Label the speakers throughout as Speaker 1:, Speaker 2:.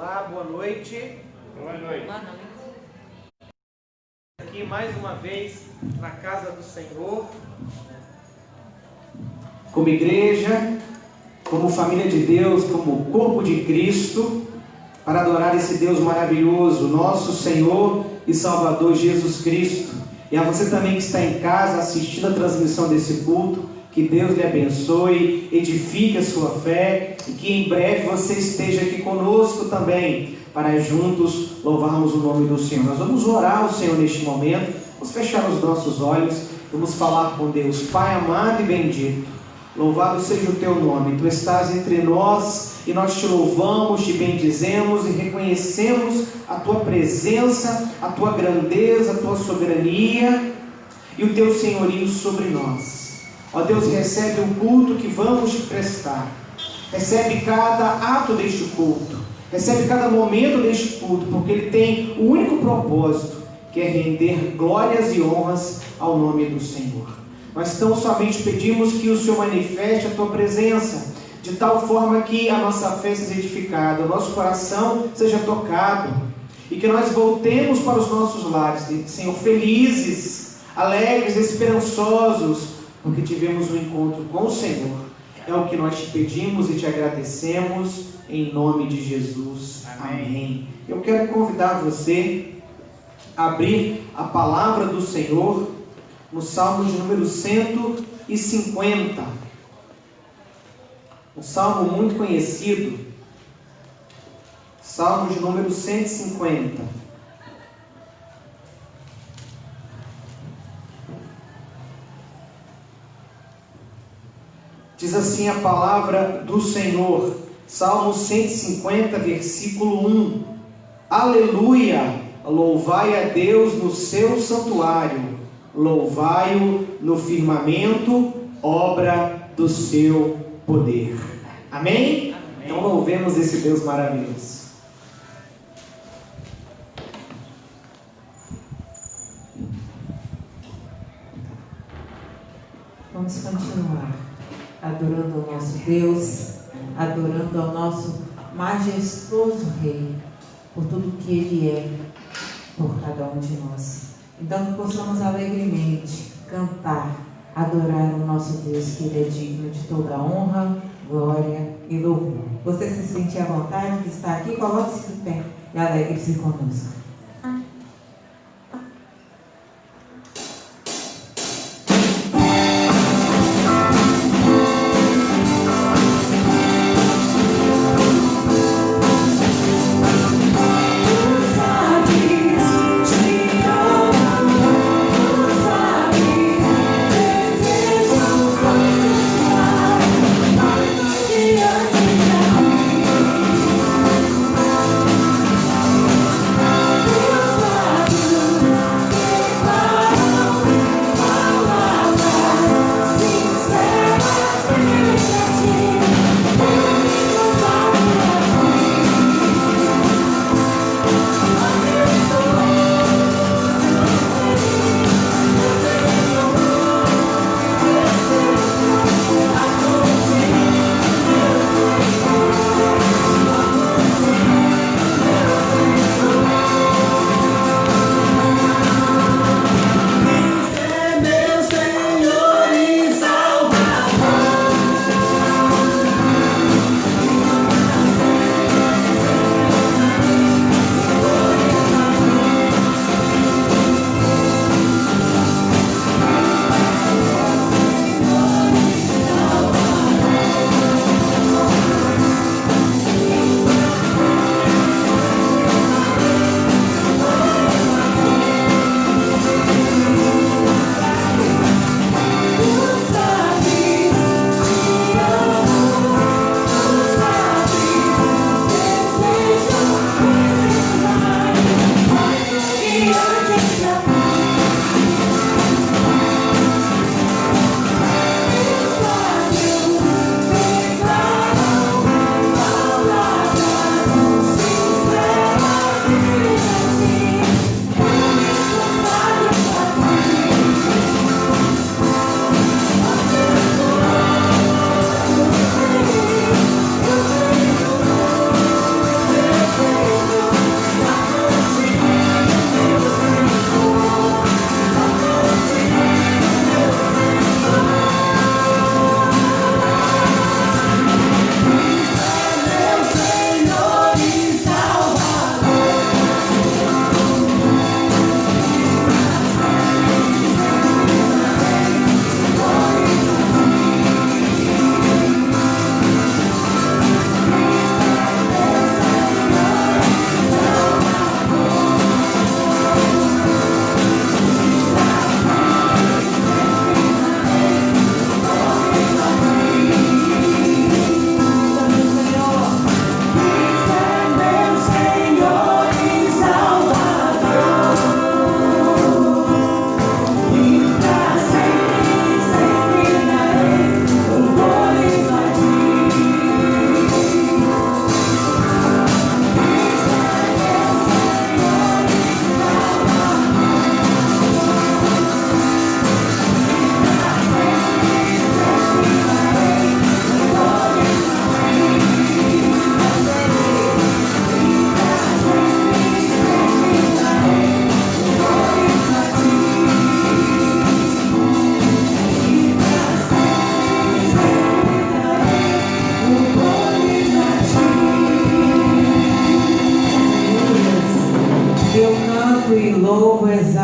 Speaker 1: Olá, boa noite.
Speaker 2: Boa noite.
Speaker 1: Aqui mais uma vez na casa do Senhor, como igreja, como família de Deus, como corpo de Cristo, para adorar esse Deus maravilhoso, nosso Senhor e Salvador Jesus Cristo. E a você também que está em casa assistindo a transmissão desse culto, que Deus lhe abençoe, edifique a sua fé e que em breve você esteja aqui conosco também, para juntos louvarmos o nome do Senhor. Nós vamos orar ao Senhor neste momento, vamos fechar os nossos olhos, vamos falar com Deus. Pai amado e bendito, louvado seja o teu nome, tu estás entre nós e nós te louvamos, te bendizemos e reconhecemos a tua presença, a tua grandeza, a tua soberania e o teu senhorio sobre nós. Ó Deus, recebe o culto que vamos te prestar, recebe cada ato deste culto, recebe cada momento deste culto, porque ele tem o único propósito, que é render glórias e honras ao nome do Senhor. Nós tão somente pedimos que o Senhor manifeste a tua presença, de tal forma que a nossa fé seja edificada, o nosso coração seja tocado, e que nós voltemos para os nossos lares, Senhor, felizes, alegres, esperançosos, porque tivemos um encontro com o Senhor. É o que nós te pedimos e te agradecemos, em nome de Jesus. Amém. Eu quero convidar você a abrir a palavra do Senhor no Salmo de número 150. Um salmo muito conhecido. Salmo de número 150. Diz assim a palavra do Senhor, Salmo 150, versículo 1. Aleluia! Louvai a Deus no seu santuário, louvai-o no firmamento, obra do seu poder. Amém? Amém. Então louvemos esse Deus maravilhoso.
Speaker 3: Vamos continuar adorando ao nosso Deus, adorando ao nosso majestoso Rei, por tudo que Ele é, por cada um de nós. Então que possamos alegremente cantar, adorar o nosso Deus, que Ele é digno de toda honra, glória e louvor. Você se sentir à vontade de estar aqui, coloque-se de pé e alegre-se conosco.
Speaker 4: Yeah.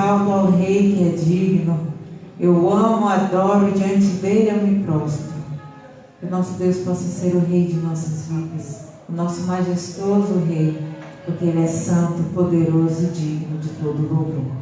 Speaker 3: exalto ao Rei que é digno. Eu amo, adoro, diante dele eu me prostro. Que o nosso Deus possa ser o Rei de nossas vidas, o nosso majestoso Rei, porque Ele é santo, poderoso e digno de todo louvor.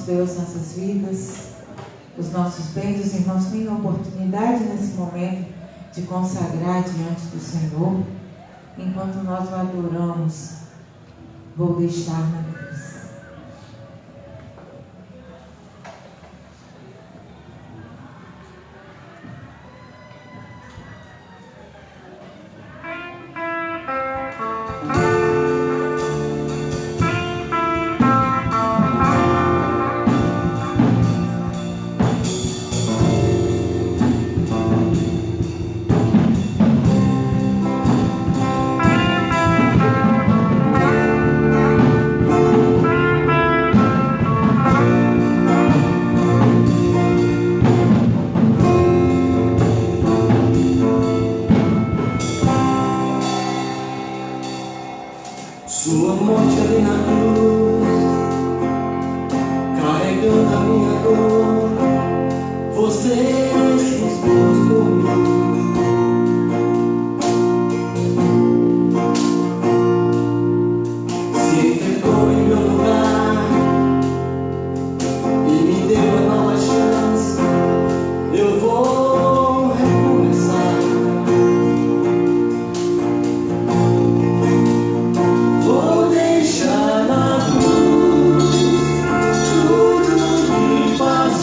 Speaker 3: Deus nossas vidas, os nossos bens. Os irmãos têm a oportunidade nesse momento de consagrar diante do Senhor. Enquanto nós o adoramos, vou deixar na cruz.
Speaker 2: Sua morte ali na cruz, carregando a minha dor, você se expôs por mim. Se entregou em meu lugar e me deu uma nova chance. Eu vou recomeçar. Vou deixar na cruz tudo que passou.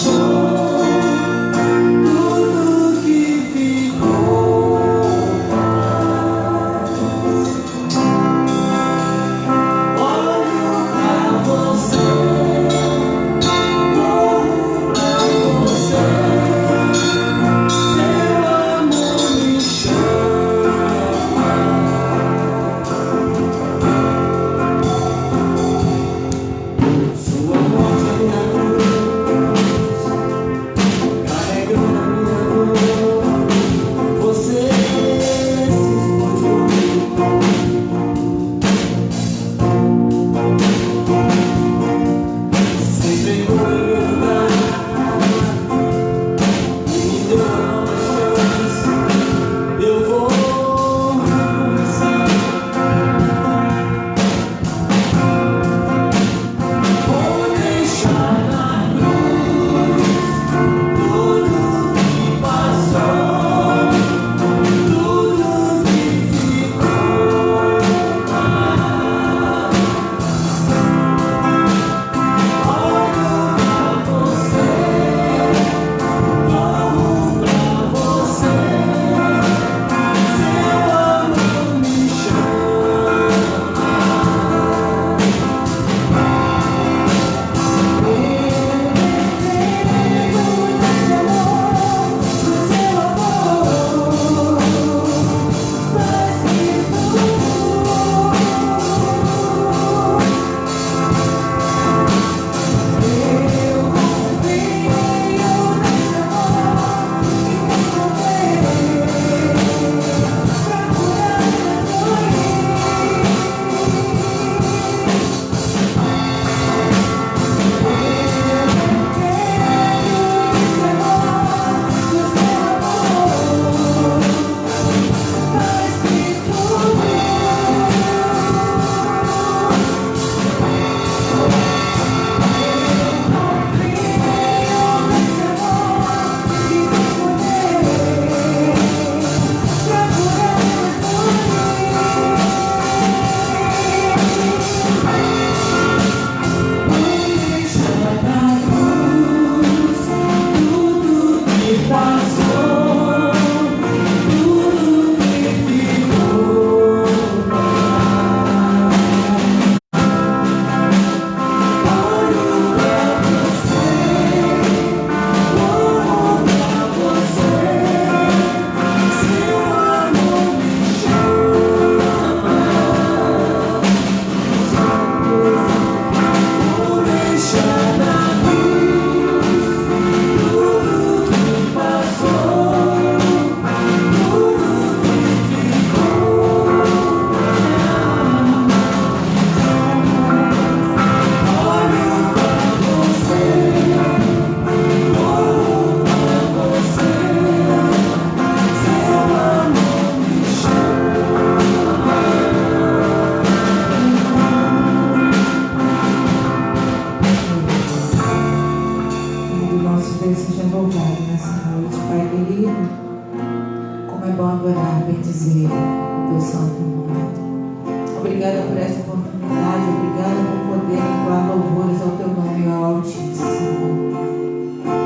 Speaker 3: obrigada por essa oportunidade, obrigada por poder entoar louvores ao teu nome, ó Altíssimo.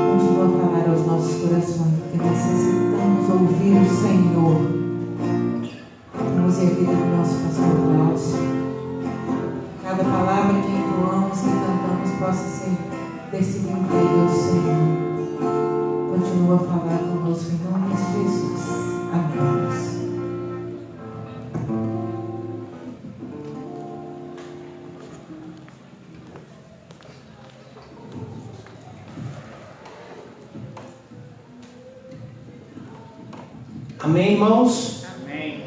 Speaker 3: Continua a falar aos nossos corações, porque necessitamos ouvir o Senhor. Use a vida do nosso pastor Glaucio. Cada palavra que entoamos, que cantamos, possa ser desse vinteiro ao Senhor. Continua a falar conosco em nome de Jesus. Amém.
Speaker 1: Amém, irmãos? Amém.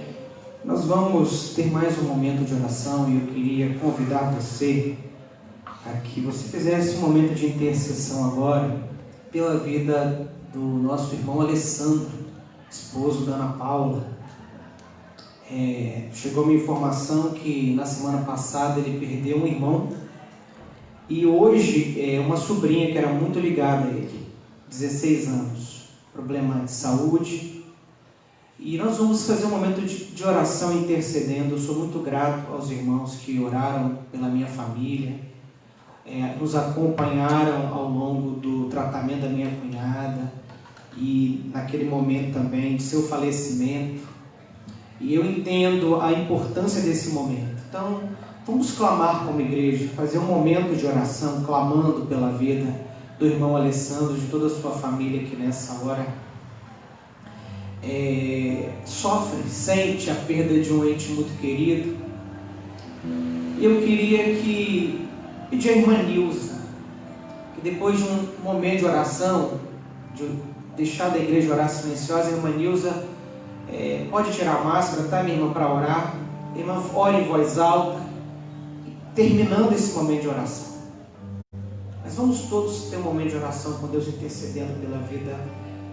Speaker 1: Nós vamos ter mais um momento de oração e eu queria convidar você a que você fizesse um momento de intercessão agora pela vida do nosso irmão Alessandro, esposo da Ana Paula. Chegou uma informação que na semana passada ele perdeu um irmão e hoje uma sobrinha que era muito ligada a ele, 16 anos, problema de saúde. E nós vamos fazer um momento de oração intercedendo. Eu sou muito grato aos irmãos que oraram pela minha família, nos acompanharam ao longo do tratamento da minha cunhada e naquele momento também de seu falecimento. E eu entendo a importância desse momento. Então, vamos clamar como igreja, fazer um momento de oração, clamando pela vida do irmão Alessandro, de toda a sua família que nessa hora sofre, sente a perda de um ente muito querido. Eu queria pedir à irmã Nilza, que depois de um momento de oração, de deixar da igreja orar silenciosa, a irmã Nilza pode tirar a máscara, tá, minha irmã, para orar. Irmã, ore em voz alta, terminando esse momento de oração. Mas vamos todos ter um momento de oração com Deus, intercedendo pela vida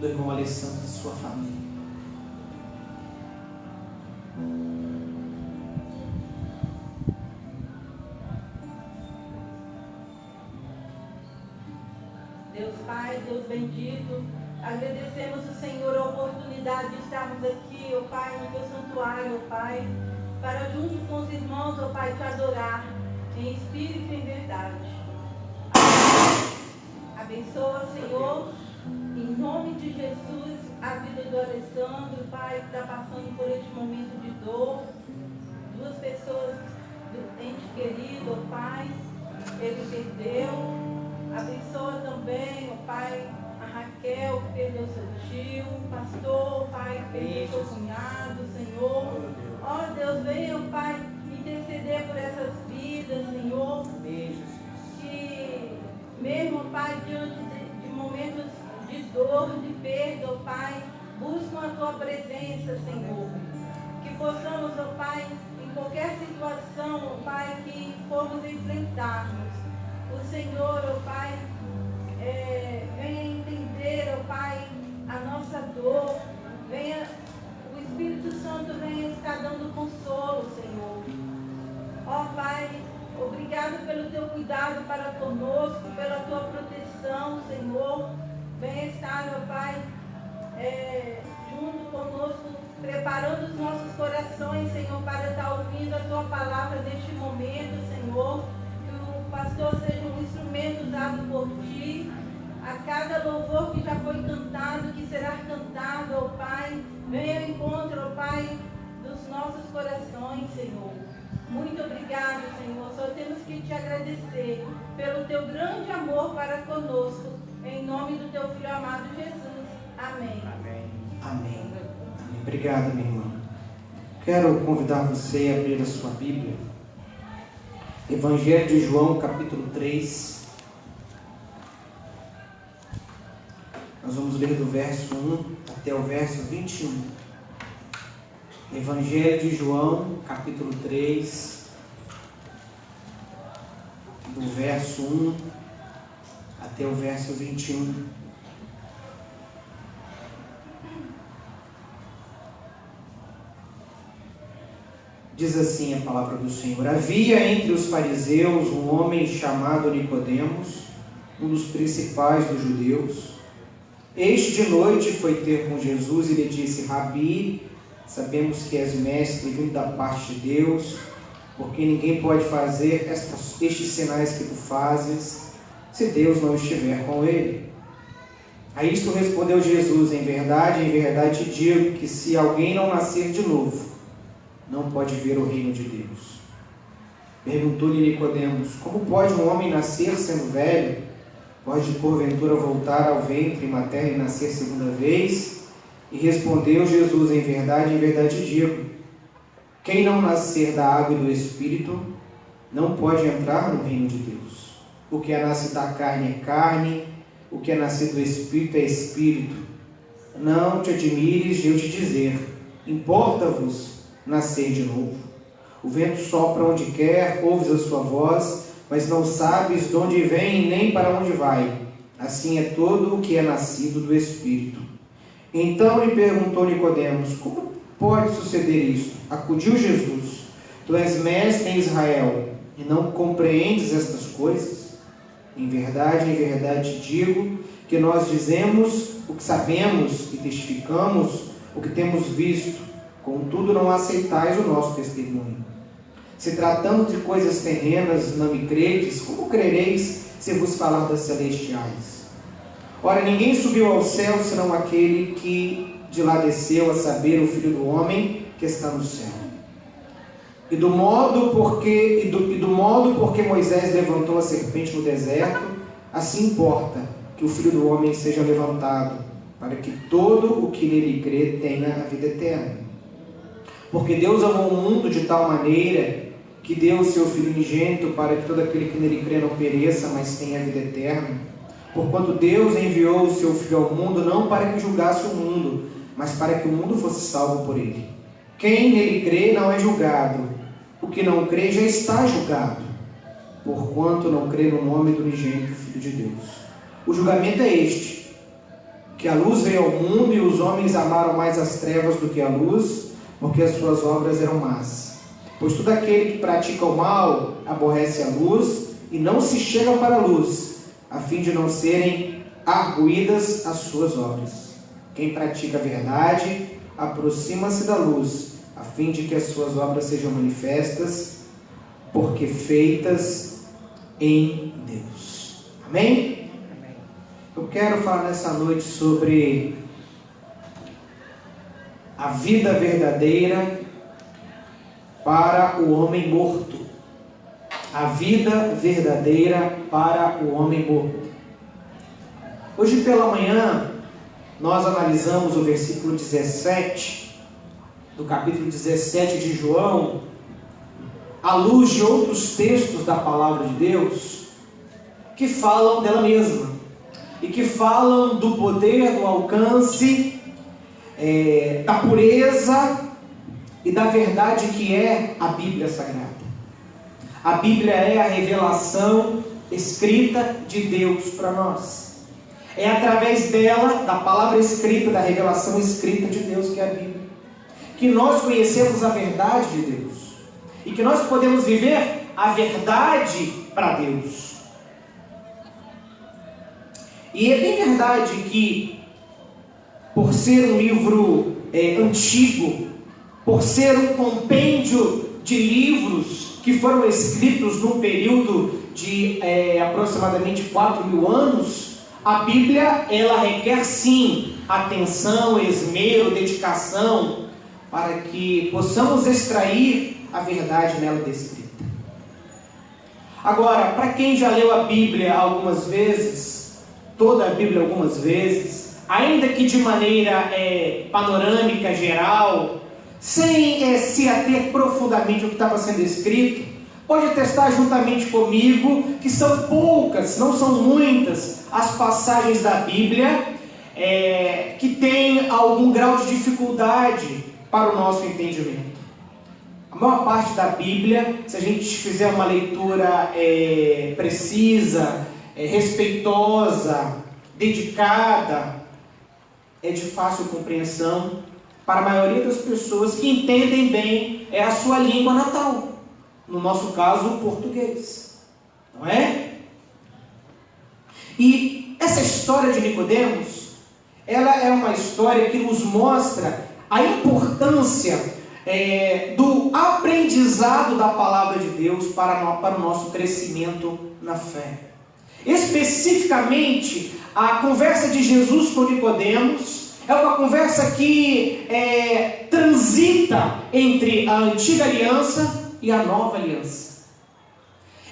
Speaker 1: do irmão Alessandro e de sua família.
Speaker 4: Deus Pai, Deus bendito, agradecemos o Senhor a oportunidade de estarmos aqui, ó Pai, no teu santuário, ó Pai, para junto com os irmãos, ó Pai, te adorar em espírito e em verdade. Abençoa, Senhor, em nome de Jesus, a vida do Alessandro, Pai, que está passando por este momento de dor. Duas pessoas do ente querido, ó Pai, ele perdeu. Abençoa também, ó Pai, a Raquel, que perdeu seu tio, o pastor, Pai, que perdeu seu cunhado, Senhor. Ó Deus, venha, ó Pai, interceder por essas vidas, Senhor. Que mesmo, ó Pai, diante de momentos de dor, de perda, ó Pai, buscam a Tua presença, Senhor. Que possamos, ó Pai, em qualquer situação, ó Pai, que formos enfrentarmos, o Senhor, ó Pai, venha entender, ó Pai, a nossa dor, o Espírito Santo venha estar dando consolo, Senhor. Ó Pai, obrigado pelo Teu cuidado para conosco, pela Tua proteção, Senhor. Venha estar, ó Pai, junto conosco, preparando os nossos corações, Senhor, para estar ouvindo a Tua palavra neste momento, Senhor. O pastor seja um instrumento usado por Ti, a cada louvor que já foi cantado, que será cantado, ó Pai, venha ao encontro, ó Pai, dos nossos corações, Senhor. Muito obrigado, Senhor, só temos que Te agradecer pelo Teu grande amor para conosco, em nome do Teu Filho amado Jesus. Amém.
Speaker 1: Amém. Amém. Obrigado, minha irmã. Quero convidar você a abrir a sua Bíblia. Evangelho de João, capítulo 3. Nós vamos ler do verso 1 até o verso 21. Evangelho de João, capítulo 3, do verso 1 até o verso 21. Diz assim a palavra do Senhor: havia entre os fariseus um homem chamado Nicodemos, um dos principais dos judeus. Este de noite foi ter com Jesus e lhe disse: Rabi, sabemos que és mestre vindo da parte de Deus, porque ninguém pode fazer estes sinais que tu fazes, se Deus não estiver com ele. A isto respondeu Jesus: em verdade te digo que se alguém não nascer de novo, não pode ver o reino de Deus. Perguntou-lhe Nicodemos: como pode um homem nascer sendo velho? Pode porventura voltar ao ventre materno e nascer segunda vez? E respondeu Jesus: em verdade digo, quem não nascer da água e do Espírito, não pode entrar no reino de Deus. O que é nascido da carne é carne, o que é nascido do Espírito é Espírito. Não te admires de eu te dizer, importa-vos nascer de novo. O vento sopra onde quer, ouves a sua voz, mas não sabes de onde vem nem para onde vai. Assim é todo o que é nascido do Espírito. Então lhe perguntou Nicodemos: como pode suceder isto? Acudiu Jesus: tu és mestre em Israel e não compreendes estas coisas? Em verdade te digo que nós dizemos o que sabemos e testificamos o que temos visto, contudo não aceitais o nosso testemunho. Se tratando de coisas terrenas não me credes, como crereis se vos falar das celestiais? Ora, ninguém subiu ao céu senão aquele que de lá desceu, a saber, o Filho do Homem que está no céu. E do modo porque Moisés levantou a serpente no deserto, assim importa que o Filho do Homem seja levantado, para que todo o que nele crê tenha a vida eterna. Porque Deus amou o mundo de tal maneira que deu o seu Filho unigênito, para que todo aquele que nele crê não pereça, mas tenha a vida eterna. Porquanto Deus enviou o seu Filho ao mundo, não para que julgasse o mundo, mas para que o mundo fosse salvo por ele. Quem nele crê não é julgado. O que não crê já está julgado, porquanto não crê no nome do unigênito Filho de Deus. O julgamento é este, que a luz veio ao mundo e os homens amaram mais as trevas do que a luz, porque as suas obras eram más. Pois todo aquele que pratica o mal aborrece a luz e não se chega para a luz, a fim de não serem arguídas as suas obras. Quem pratica a verdade aproxima-se da luz, a fim de que as suas obras sejam manifestas, porque feitas em Deus. Amém? Amém. Eu quero falar nessa noite sobre a vida verdadeira para o homem morto. A vida verdadeira para o homem morto. Hoje pela manhã, nós analisamos o versículo 17 do capítulo 17 de João, à luz de outros textos da palavra de Deus, que falam dela mesma, e que falam do poder, do alcance, da pureza e da verdade que é a Bíblia Sagrada. A Bíblia é a revelação escrita de Deus para nós. É através dela, da palavra escrita, da revelação escrita de Deus, que é a Bíblia, que nós conhecemos a verdade de Deus e que nós podemos viver a verdade para Deus. E é bem verdade que, por ser um livro antigo, por ser um compêndio de livros que foram escritos num período de aproximadamente 4.000 anos, a Bíblia, ela requer sim atenção, esmero, dedicação, para que possamos extrair a verdade nela descrita. Agora, para quem já leu a Bíblia algumas vezes, toda a Bíblia algumas vezes, ainda que de maneira panorâmica, geral, sem se ater profundamente ao que estava sendo escrito, pode atestar juntamente comigo que são poucas, não são muitas, as passagens da Bíblia que têm algum grau de dificuldade para o nosso entendimento. A maior parte da Bíblia, se a gente fizer uma leitura precisa, respeitosa, dedicada, é de fácil compreensão para a maioria das pessoas que entendem bem a sua língua natal. No nosso caso, o português. Não é? E essa história de Nicodemos, ela é uma história que nos mostra a importância do aprendizado da palavra de Deus para o nosso crescimento na fé. Especificamente, a conversa de Jesus com Nicodemos é uma conversa que transita entre a antiga aliança e a nova aliança.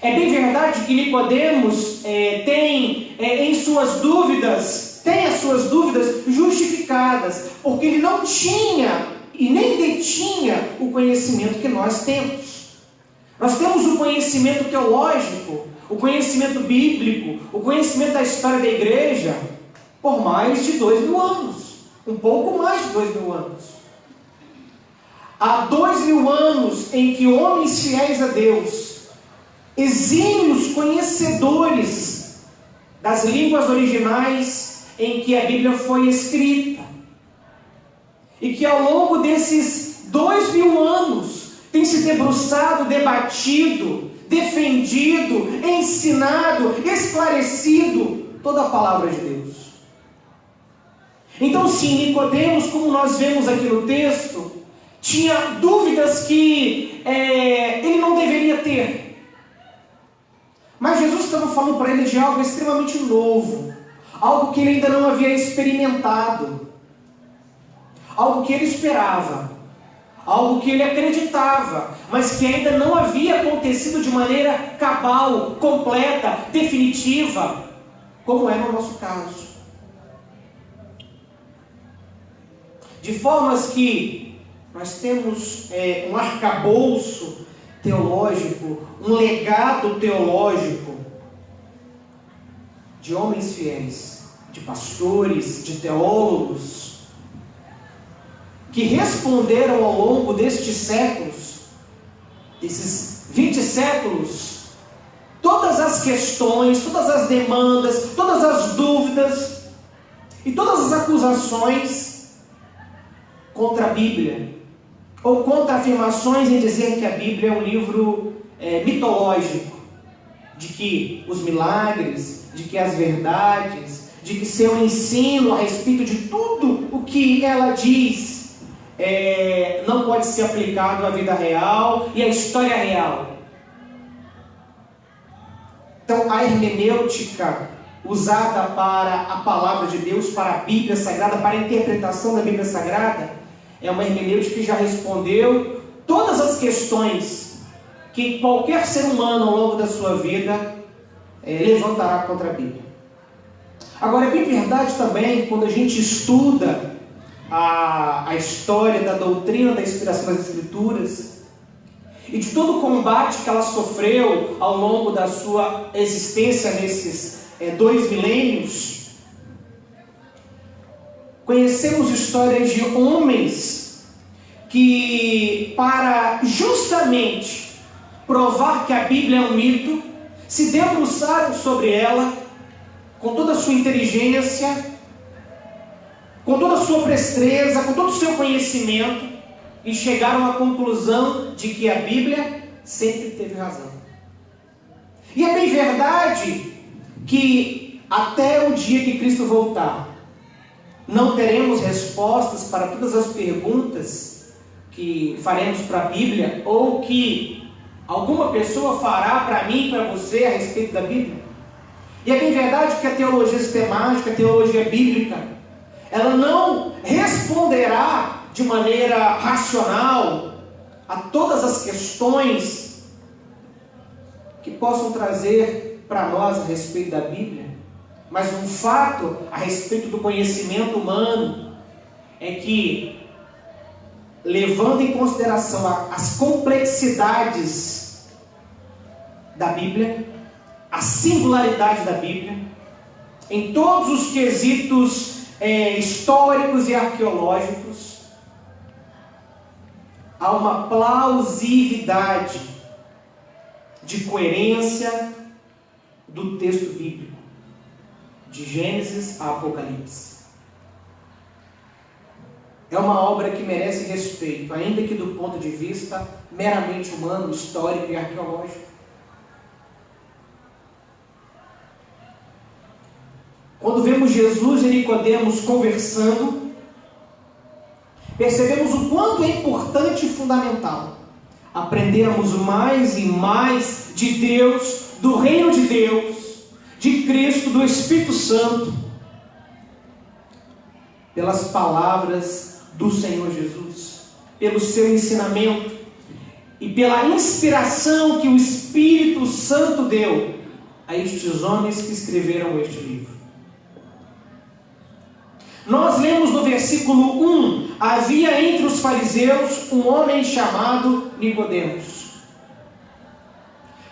Speaker 1: É bem verdade que Nicodemos tem as suas dúvidas justificadas, porque ele não tinha e nem detinha o conhecimento que nós temos. Nós temos o conhecimento teológico, o conhecimento bíblico, o conhecimento da história da igreja por mais de 2000 anos, um pouco mais de 2000 anos. Há 2000 anos em que homens fiéis a Deus, exímios conhecedores das línguas originais em que a Bíblia foi escrita, e que ao longo desses 2000 anos tem se debruçado, debatido, defendido, ensinado, esclarecido toda a palavra de Deus. Então sim, Nicodemos, como nós vemos aqui no texto, tinha dúvidas que ele não deveria ter. Mas Jesus estava falando para ele de algo extremamente novo, algo que ele ainda não havia experimentado, algo que ele esperava, algo que ele acreditava, mas que ainda não havia acontecido de maneira cabal, completa, definitiva, como é no nosso caso. De formas que nós temos um arcabouço teológico, um legado teológico de homens fiéis, de pastores, de teólogos, que responderam ao longo destes séculos, desses 20 séculos, todas as questões, todas as demandas, todas as dúvidas e todas as acusações contra a Bíblia, ou contra afirmações em dizer que a Bíblia é um livro mitológico, de que os milagres, de que as verdades, de que seu ensino a respeito de tudo o que ela diz não pode ser aplicado à vida real e à história real. Então, a hermenêutica usada para a palavra de Deus, para a Bíblia Sagrada, para a interpretação da Bíblia Sagrada, é uma hermenêutica que já respondeu todas as questões que qualquer ser humano ao longo da sua vida levantará contra a Bíblia. Agora, é bem verdade também, quando a gente estuda a história da doutrina da inspiração das Escrituras e de todo o combate que ela sofreu ao longo da sua existência nesses 2 milênios, conhecemos histórias de homens que, para justamente provar que a Bíblia é um mito, se debruçaram sobre ela com toda a sua inteligência, com toda a sua presteza, com todo o seu conhecimento, e chegaram à conclusão de que a Bíblia sempre teve razão. E é bem verdade que até o dia que Cristo voltar, não teremos respostas para todas as perguntas que faremos para a Bíblia, ou que alguma pessoa fará para mim e para você a respeito da Bíblia. E é bem verdade que a teologia sistemática, a teologia bíblica, ela não responderá de maneira racional a todas as questões que possam trazer para nós a respeito da Bíblia. Mas um fato a respeito do conhecimento humano é que, levando em consideração as complexidades da Bíblia, a singularidade da Bíblia, em todos os quesitos históricos e arqueológicos, há uma plausibilidade de coerência do texto bíblico, de Gênesis a Apocalipse. É uma obra que merece respeito, ainda que do ponto de vista meramente humano, histórico e arqueológico. Quando vemos Jesus e Nicodemos conversando, percebemos o quanto é importante e fundamental aprendermos mais e mais de Deus, do reino de Deus, de Cristo, do Espírito Santo, pelas palavras do Senhor Jesus, pelo seu ensinamento e pela inspiração que o Espírito Santo deu a estes homens que escreveram este livro. Nós lemos no versículo 1: havia entre os fariseus um homem chamado Nicodemos.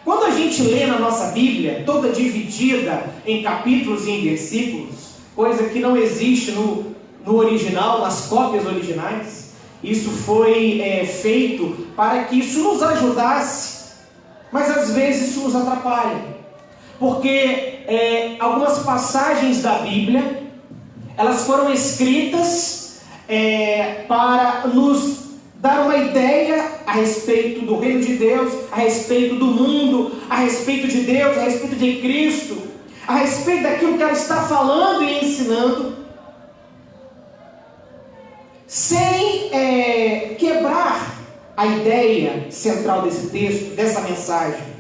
Speaker 1: Quando a gente lê na nossa Bíblia, toda dividida em capítulos e em versículos, coisa que não existe no original, nas cópias originais, isso foi feito para que isso nos ajudasse, mas às vezes isso nos atrapalha, porque algumas passagens da Bíblia, elas foram escritas para nos dar uma ideia a respeito do reino de Deus, a respeito do mundo, a respeito de Deus, a respeito de Cristo, a respeito daquilo que ela está falando e ensinando, sem quebrar a ideia central desse texto, dessa mensagem.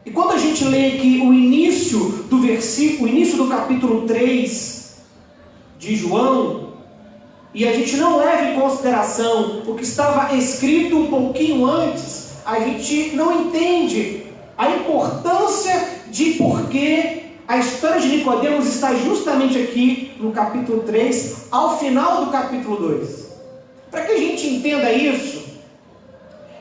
Speaker 1: E quando a gente lê aqui o início do versículo, o início do capítulo 3 de João, e a gente não leva em consideração o que estava escrito um pouquinho antes, a gente não entende a importância de por que a história de Nicodemos está justamente aqui no capítulo 3, ao final do capítulo 2. Para que a gente entenda isso,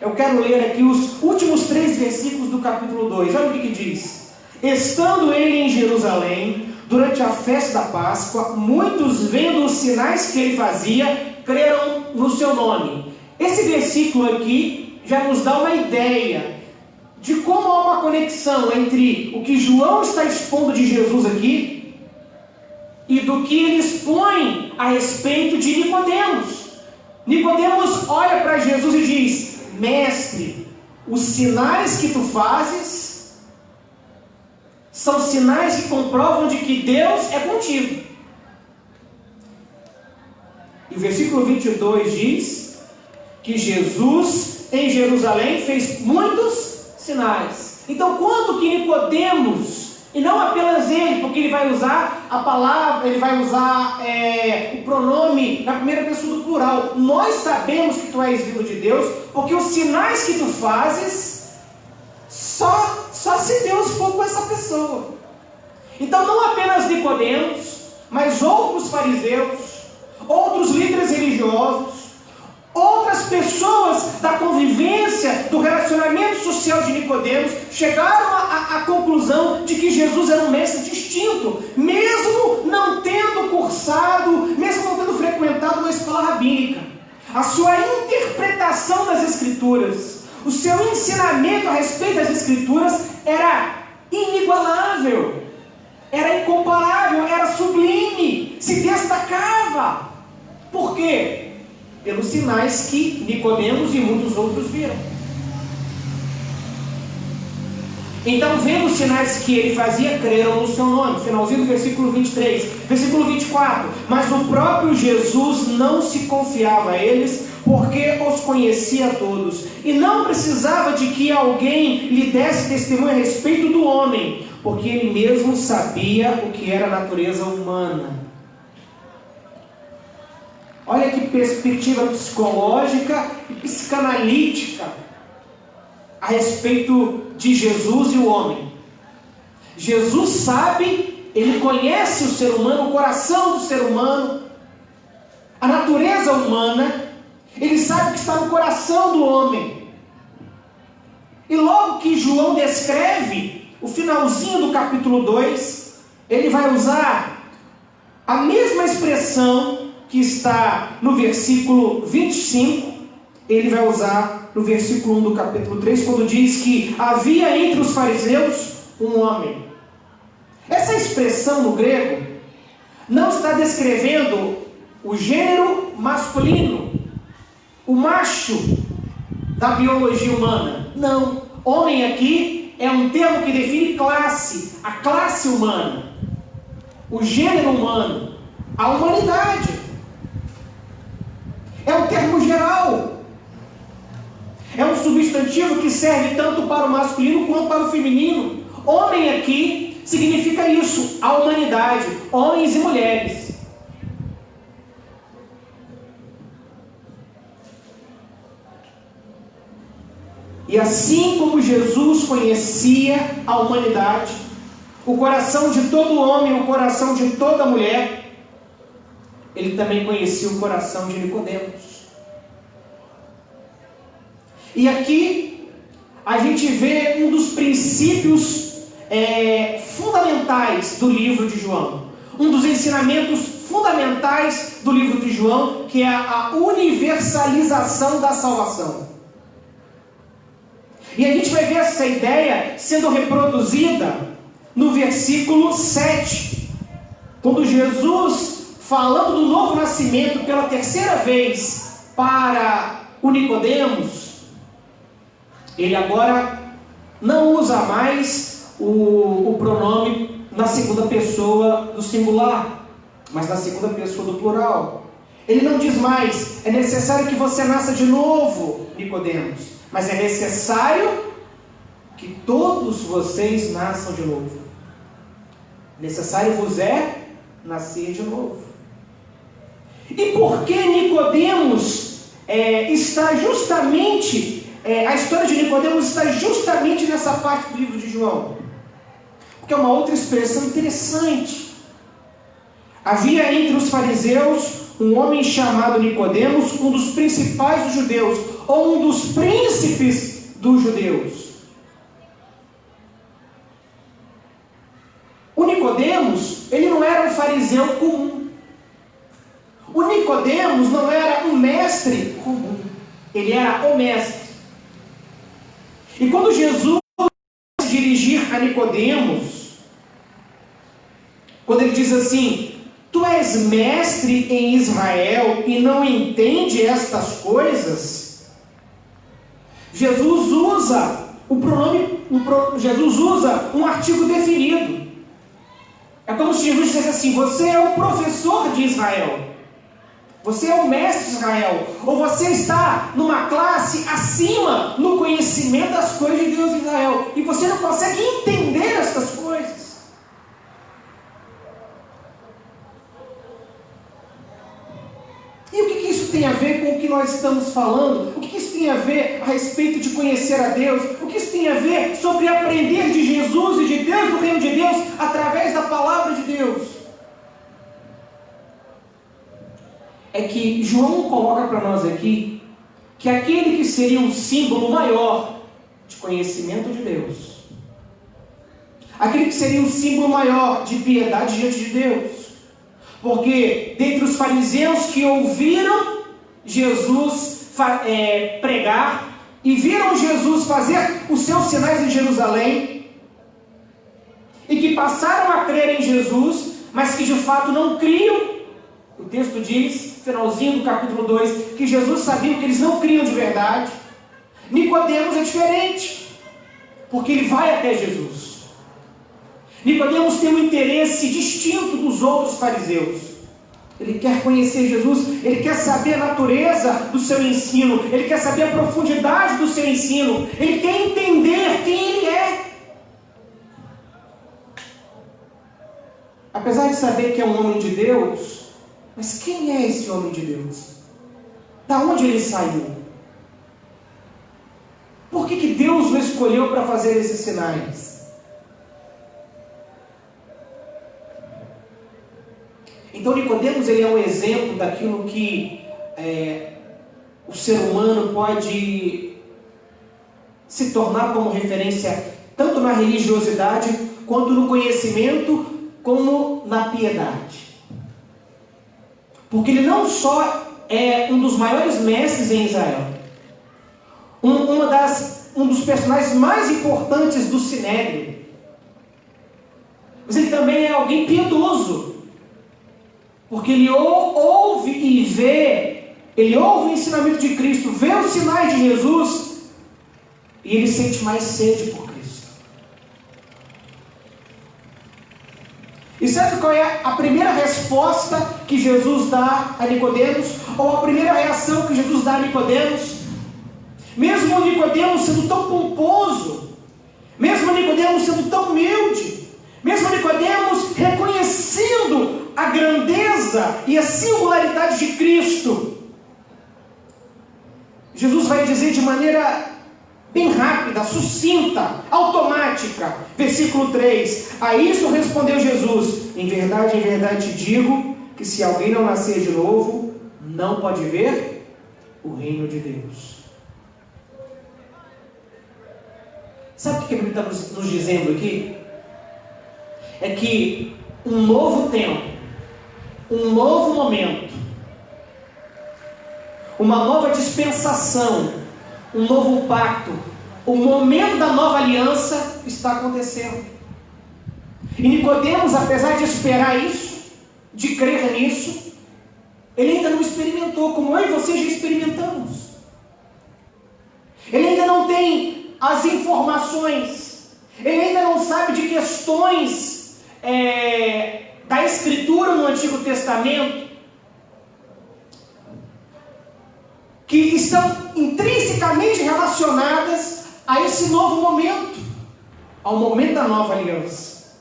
Speaker 1: eu quero ler aqui os últimos 3 versículos do capítulo 2. Olha o que diz: estando ele em Jerusalém, durante a festa da Páscoa, muitos, vendo os sinais que ele fazia, creram no seu nome. Esse versículo aqui já nos dá uma ideia de como há uma conexão entre o que João está expondo de Jesus aqui e do que ele expõe a respeito de Nicodemos. Nicodemos olha para Jesus e diz: mestre, os sinais que tu fazes são sinais que comprovam de que Deus é contigo. E o versículo 22 diz que Jesus em Jerusalém fez muitos sinais. Então, quando que Nicodemos, e não apenas ele, porque ele vai usar a palavra, ele vai usar o pronome na primeira pessoa do plural, nós sabemos que tu és vindo de Deus, porque os sinais que tu fazes, só se Deus for com essa pessoa. Então, não apenas Nicodemos, mas outros fariseus, outros líderes religiosos, outras pessoas da convivência, do relacionamento social de Nicodemos, chegaram à conclusão de que Jesus era um mestre distinto, mesmo não tendo cursado, mesmo não tendo frequentado uma escola rabínica. A sua interpretação das Escrituras, o seu ensinamento a respeito das Escrituras era inigualável, era incomparável, era sublime, se destacava. Por quê? Pelos sinais que Nicodemos e muitos outros viram. Então, vendo os sinais que ele fazia, creram no seu nome. Finalzinho do versículo 23. Versículo 24. Mas o próprio Jesus não se confiava a eles, porque os conhecia a todos, e não precisava de que alguém lhe desse testemunho a respeito do homem, porque ele mesmo sabia o que era a natureza humana. Olha que perspectiva psicológica e psicanalítica a respeito de Jesus e o homem. Jesus sabe, ele conhece o ser humano, o coração do ser humano, a natureza humana, ele sabe o que está no coração do homem. E logo que João descreve o finalzinho do capítulo 2, ele vai usar a mesma expressão que está no versículo 25, ele vai usar no versículo 1 do capítulo 3, quando diz que havia entre os fariseus um homem. Essa expressão no grego não está descrevendo o gênero masculino, o macho da biologia humana. Não, homem aqui é um termo que define classe, a classe humana, o gênero humano, a humanidade. É um termo geral. É um substantivo que serve tanto para o masculino quanto para o feminino. Homem aqui significa isso, a humanidade, homens e mulheres. E assim como Jesus conhecia a humanidade, o coração de todo homem, o coração de toda mulher, ele também conhecia o coração de Nicodemos. E aqui a gente vê um dos princípios fundamentais do livro de João. Um dos ensinamentos fundamentais do livro de João, que é a universalização da salvação. E a gente vai ver essa ideia sendo reproduzida no versículo 7. Quando Jesus, falando do novo nascimento pela terceira vez para o Nicodemos, ele agora não usa mais o pronome na segunda pessoa do singular, mas na segunda pessoa do plural. Ele não diz mais, é necessário que você nasça de novo, Nicodemos, mas é necessário que todos vocês nasçam de novo. Necessário vos é nascer de novo. E por que Nicodemos está justamente... a história de Nicodemos está justamente nessa parte do livro de João? Porque é uma outra expressão interessante. Havia entre os fariseus um homem chamado Nicodemos, um dos principais dos judeus, ou um dos príncipes dos judeus. O Nicodemos, ele não era um fariseu comum. O Nicodemos não era um mestre comum. Ele era o mestre. E quando Jesus se dirigir a Nicodemos, quando ele diz assim: tu és mestre em Israel e não entende estas coisas, Jesus usa Jesus usa um artigo definido. É como se Jesus dissesse assim: você é o professor de Israel, você é o mestre de Israel, ou você está numa classe acima no conhecimento das coisas de Deus em Israel, e você não consegue entender estas coisas. E o que isso tem a ver com o que nós estamos falando? O que isso tem a ver a respeito de conhecer a Deus? O que isso tem a ver sobre aprender de Jesus e de Deus, do reino de Deus, através da palavra de Deus? É que João coloca para nós aqui que aquele que seria um símbolo maior de conhecimento de Deus, aquele que seria um símbolo maior de piedade diante de Deus, porque dentre os fariseus que ouviram Jesus pregar e viram Jesus fazer os seus sinais em Jerusalém, e que passaram a crer em Jesus, mas que de fato não criam, o texto diz, finalzinho do capítulo 2, que Jesus sabia que eles não criam de verdade. Nicodemos é diferente, porque ele vai até Jesus. Nicodemos tem um interesse distinto dos outros fariseus. Ele quer conhecer Jesus, ele quer saber a natureza do seu ensino, ele quer saber a profundidade do seu ensino, ele quer entender quem ele é. Apesar de saber que é um homem de Deus, mas quem é esse homem de Deus? Da onde ele saiu? Por que Deus o escolheu para fazer esses sinais? Então Nicodemos, ele é um exemplo daquilo que o ser humano pode se tornar como referência tanto na religiosidade quanto no conhecimento, como na piedade. Porque ele não só é um dos maiores mestres em Israel, um dos personagens mais importantes do Sinédrio, mas ele também é alguém piedoso, porque ele ouve e vê, ele ouve o ensinamento de Cristo, vê os sinais de Jesus, e ele sente mais sede por Cristo. E sabe qual é a primeira resposta que Jesus dá a Nicodemos? Ou a primeira reação que Jesus dá a Nicodemos? Mesmo Nicodemos sendo tão pomposo, mesmo Nicodemos sendo tão humilde, mesmo Nicodemos reconhecendo a grandeza e a singularidade de Cristo, Jesus vai dizer de maneira bem rápida, sucinta, automática, versículo 3: a isso respondeu Jesus: em verdade te digo, que se alguém não nascer de novo, não pode ver o reino de Deus. Sabe o que ele está nos dizendo aqui? É que um novo tempo, um novo momento, uma nova dispensação, um novo pacto, o momento da nova aliança está acontecendo. E Nicodemos, apesar de esperar isso, de crer nisso, ele ainda não experimentou, como eu e você já experimentamos. Ele ainda não tem as informações, ele ainda não sabe de questões da Escritura no Antigo Testamento, que estão intrinsecamente relacionadas a esse novo momento, ao momento da nova aliança.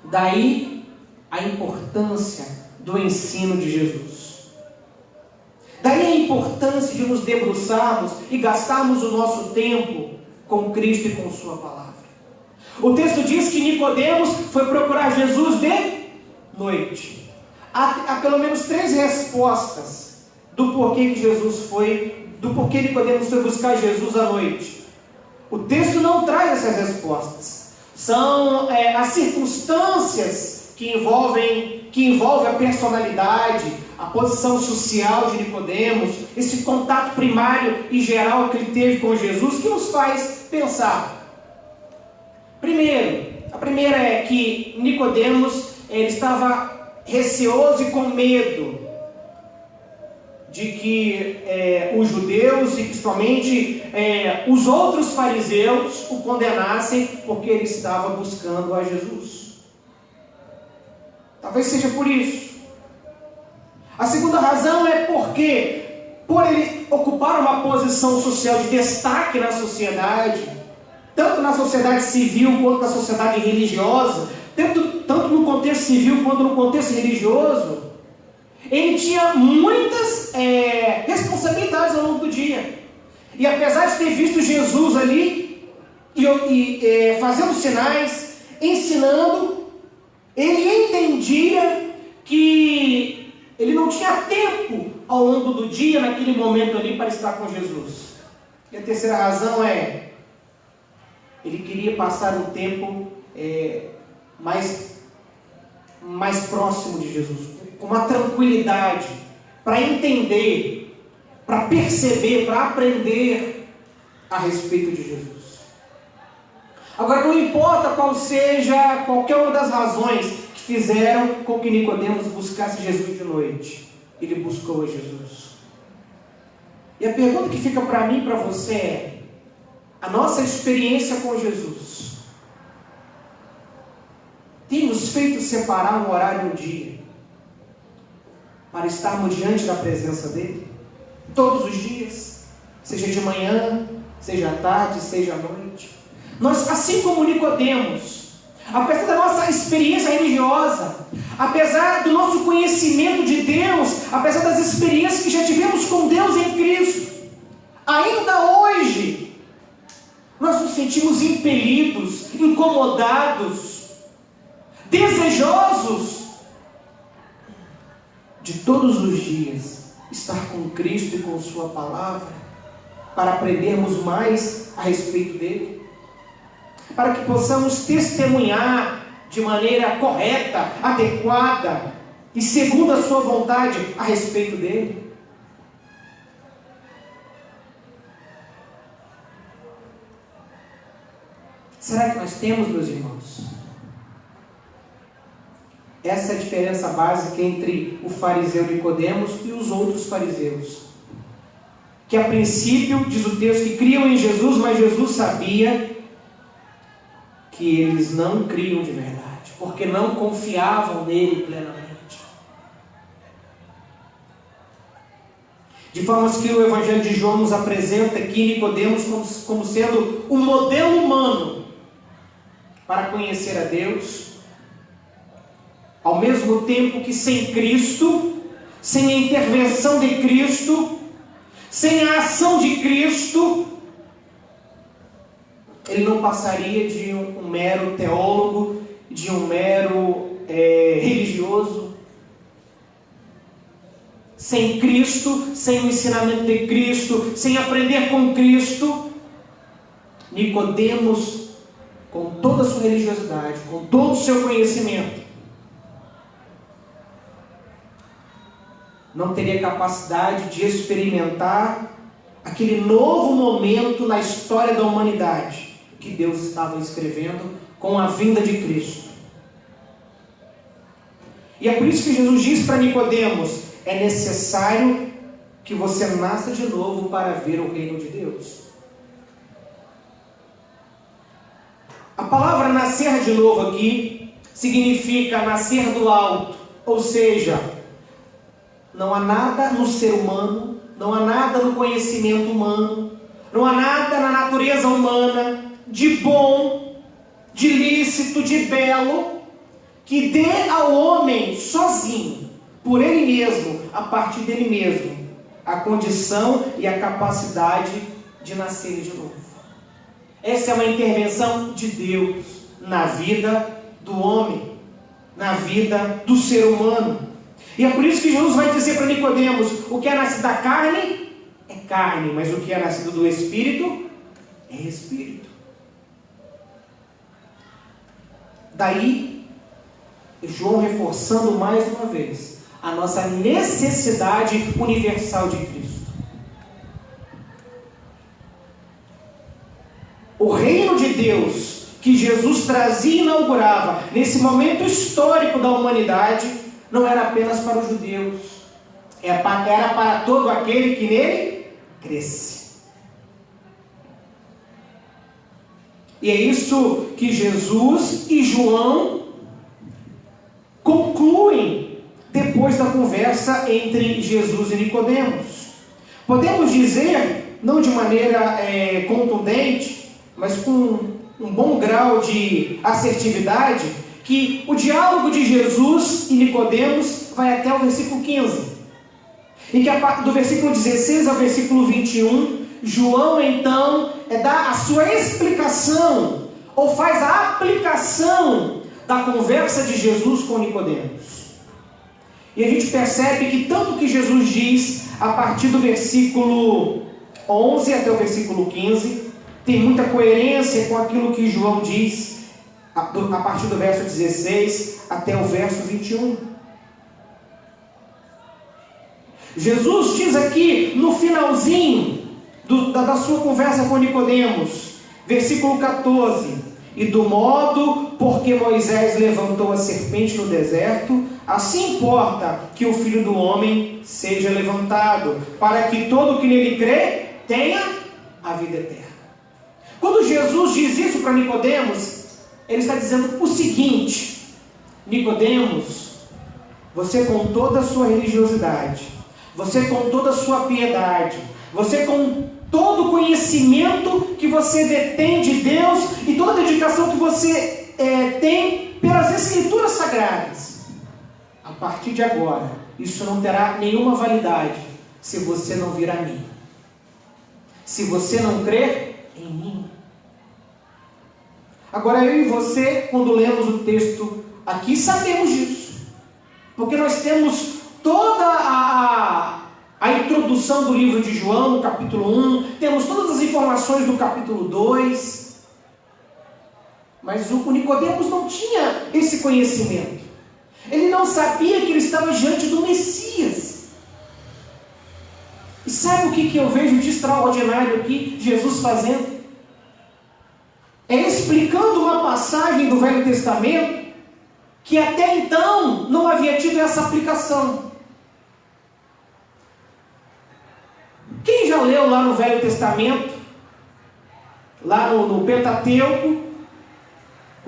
Speaker 1: Daí a importância do ensino de Jesus. Daí a importância de nos debruçarmos e gastarmos o nosso tempo com Cristo e com Sua palavra. O texto diz que Nicodemos foi procurar Jesus de noite. Há pelo menos 3 respostas do porquê que do porquê Nicodemos foi buscar Jesus à noite. O texto não traz essas respostas. São as circunstâncias que envolvem a personalidade, a posição social de Nicodemos, esse contato primário e geral que ele teve com Jesus, que nos faz pensar. A primeira é que Nicodemos ele estava receoso e com medo de que os judeus e principalmente os outros fariseus o condenassem porque ele estava buscando a Jesus. Talvez seja por isso. A segunda razão é porque, por ele ocupar uma posição social de destaque na sociedade, tanto na sociedade civil quanto na sociedade religiosa, tanto no contexto civil quanto no contexto religioso, ele tinha muitas responsabilidades ao longo do dia. E apesar de ter visto Jesus ali, fazendo sinais, ensinando, ele entendia que ele não tinha tempo ao longo do dia, naquele momento ali, para estar com Jesus. E a terceira razão é, ele queria passar um tempo mais próximo de Jesus, com uma tranquilidade, para entender, para perceber, para aprender a respeito de Jesus. Agora, não importa qual seja qualquer uma das razões que fizeram com que Nicodemos buscasse Jesus de noite, ele buscou a Jesus. E a pergunta que fica para mim e para você é: a nossa experiência com Jesus tem nos feito separar um horário no dia para estarmos diante da presença dele? Todos os dias, seja de manhã, seja à tarde, seja à noite. Nós, assim como Nicodemos, apesar da nossa experiência religiosa, apesar do nosso conhecimento de Deus, apesar das experiências que já tivemos com Deus em Cristo, ainda hoje nós nos sentimos impelidos, incomodados, desejosos de todos os dias estar com Cristo e com Sua palavra, para aprendermos mais a respeito dele, para que possamos testemunhar de maneira correta, adequada e segundo a Sua vontade a respeito dele. Será que nós temos, meus irmãos? Essa é a diferença básica entre o fariseu Nicodemos e os outros fariseus, que a princípio, diz o texto, que criam em Jesus, mas Jesus sabia que eles não criam de verdade. porque não confiavam nele plenamente. De forma que o Evangelho de João nos apresenta aqui Nicodemos como sendo um modelo humano para conhecer a Deus, ao mesmo tempo que sem Cristo, sem a intervenção de Cristo, sem a ação de Cristo, ele não passaria de um mero teólogo, de um mero religioso. Sem Cristo, sem o ensinamento de Cristo, sem aprender com Cristo, Nicodemos, com toda a sua religiosidade, com todo o seu conhecimento, não teria capacidade de experimentar aquele novo momento na história da humanidade que Deus estava escrevendo com a vinda de Cristo. E é por isso que Jesus diz para Nicodemos: é necessário que você nasça de novo para ver o reino de Deus. A palavra nascer de novo aqui significa nascer do alto, ou seja, não há nada no ser humano, não há nada no conhecimento humano, não há nada na natureza humana de bom, de lícito, de belo, que dê ao homem sozinho, por ele mesmo, a partir dele mesmo, a condição e a capacidade de nascer de novo. Essa é uma intervenção de Deus na vida do homem, na vida do ser humano. E é por isso que Jesus vai dizer para Nicodemos: o que é nascido da carne é carne, mas o que é nascido do Espírito é Espírito. Daí, João reforçando mais uma vez a nossa necessidade universal de Cristo. O reino de Deus que Jesus trazia e inaugurava nesse momento histórico da humanidade não era apenas para os judeus, era para todo aquele que nele cresce. E é isso que Jesus e João concluem depois da conversa entre Jesus e Nicodemos. Podemos dizer, não de maneira contundente, mas com um bom grau de assertividade, que o diálogo de Jesus e Nicodemos vai até o versículo 15. E que do versículo 16 ao versículo 21, João então dá a sua explicação, ou faz a aplicação da conversa de Jesus com Nicodemos. E a gente percebe que tanto que Jesus diz a partir do versículo 11 até o versículo 15, tem muita coerência com aquilo que João diz a partir do verso 16 até o verso 21. Jesus diz aqui no finalzinho da sua conversa com Nicodemos, versículo 14: e do modo porque Moisés levantou a serpente no deserto, assim importa que o Filho do Homem seja levantado, para que todo que nele crê tenha a vida eterna. Quando Jesus diz isso para Nicodemos, ele está dizendo o seguinte: Nicodemos, você com toda a sua religiosidade, você com toda a sua piedade, você com todo o conhecimento que você detém de Deus e toda a dedicação que você tem pelas Escrituras Sagradas, a partir de agora, isso não terá nenhuma validade se você não vir a mim, se você não crer em mim. Agora eu e você, quando lemos o texto aqui, sabemos disso, porque nós temos toda a introdução do livro de João, no capítulo 1, temos todas as informações do capítulo 2, mas o Nicodemos não tinha esse conhecimento, ele não sabia que ele estava diante do Messias. E sabe o que eu vejo de extraordinário aqui, Jesus fazendo? É explicando uma passagem do Velho Testamento que até então não havia tido essa aplicação. Quem já leu lá no Velho Testamento, lá no Pentateuco,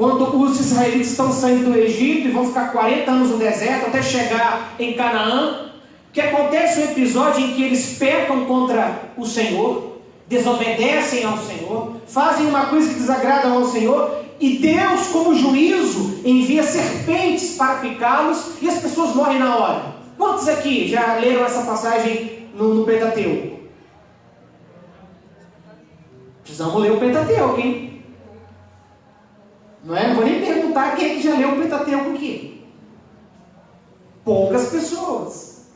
Speaker 1: Quando os israelitas estão saindo do Egito e vão ficar 40 anos no deserto até chegar em Canaã, que acontece um episódio em que eles pecam contra o Senhor, desobedecem ao Senhor, fazem uma coisa que desagrada ao Senhor, e Deus, como juízo, envia serpentes para picá-los e as pessoas morrem na hora. Quantos aqui já leram essa passagem no Pentateuco? Precisamos ler o Pentateuco, hein? Não é? Não vou nem perguntar quem é que já leu o Pentateuco aqui. Poucas pessoas.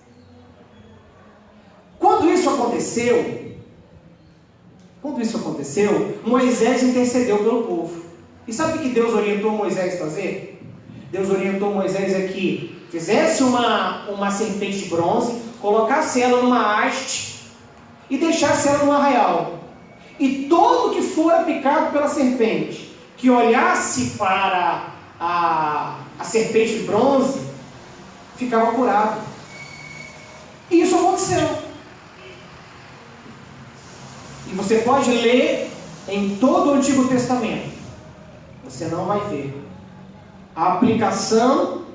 Speaker 1: Quando isso aconteceu, Moisés intercedeu pelo povo. E sabe o que Deus orientou Moisés a fazer? Deus orientou Moisés a que fizesse uma serpente de bronze, colocasse ela numa haste e deixasse ela no arraial. E todo que fora picado pela serpente, que olhasse para a serpente de bronze, ficava curado. E isso aconteceu. E você pode ler em todo o Antigo Testamento. Você não vai ver a aplicação